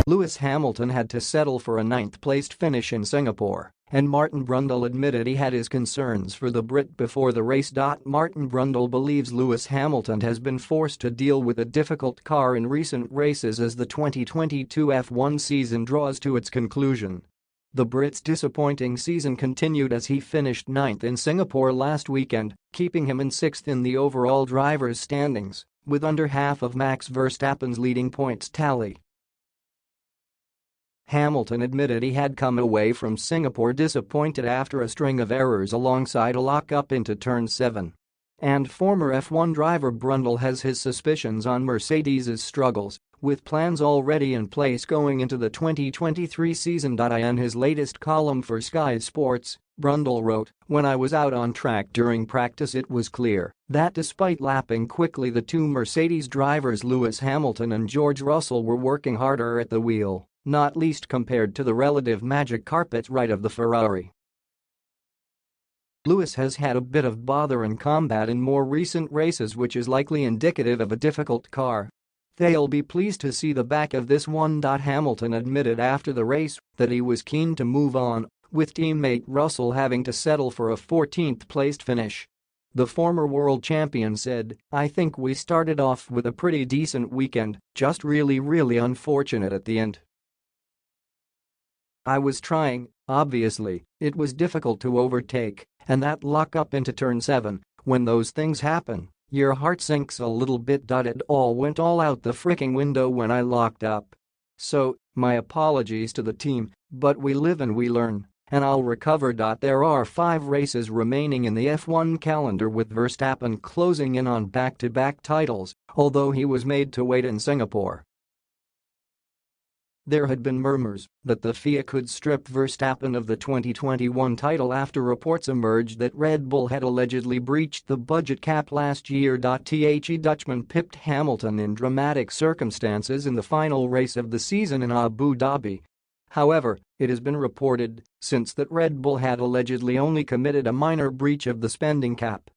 Lewis Hamilton had to settle for a ninth-placed finish in Singapore, and Martin Brundle admitted he had his concerns for the Brit before the race. Martin Brundle believes Lewis Hamilton has been forced to deal with a difficult car in recent races as the 2022 F1 season draws to its conclusion. The Brit's disappointing season continued as he finished ninth in Singapore last weekend, keeping him in sixth in the overall drivers' standings, with under half of Max Verstappen's leading points tally. Hamilton admitted he had come away from Singapore disappointed after a string of errors alongside a lock-up into Turn 7. And former F1 driver Brundle has his suspicions on Mercedes' struggles, with plans already in place going into the 2023 season. In his latest column for Sky Sports, Brundle wrote, "When I was out on track during practice it was clear that despite lapping quickly the two Mercedes drivers Lewis Hamilton and George Russell were working harder at the wheel, not least compared to the relative magic carpet ride of the Ferrari." Lewis has had a bit of bother and combat in more recent races, which is likely indicative of a difficult car. "They'll be pleased to see the back of this one." Hamilton admitted after the race that he was keen to move on, with teammate Russell having to settle for a 14th-placed finish. The former world champion said, "I think we started off with a pretty decent weekend, just really unfortunate at the end. I was trying, obviously, it was difficult to overtake, and that lock-up into Turn 7, when those things happen, your heart sinks a little bit. It all went all out the fricking window when I locked up. So, my apologies to the team, but we live and we learn, and I'll recover." There are 5 races remaining in the F1 calendar, with Verstappen closing in on back-to-back titles, although he was made to wait in Singapore. There had been murmurs that the FIA could strip Verstappen of the 2021 title after reports emerged that Red Bull had allegedly breached the budget cap last year. The Dutchman pipped Hamilton in dramatic circumstances in the final race of the season in Abu Dhabi. However, it has been reported since that Red Bull had allegedly only committed a minor breach of the spending cap.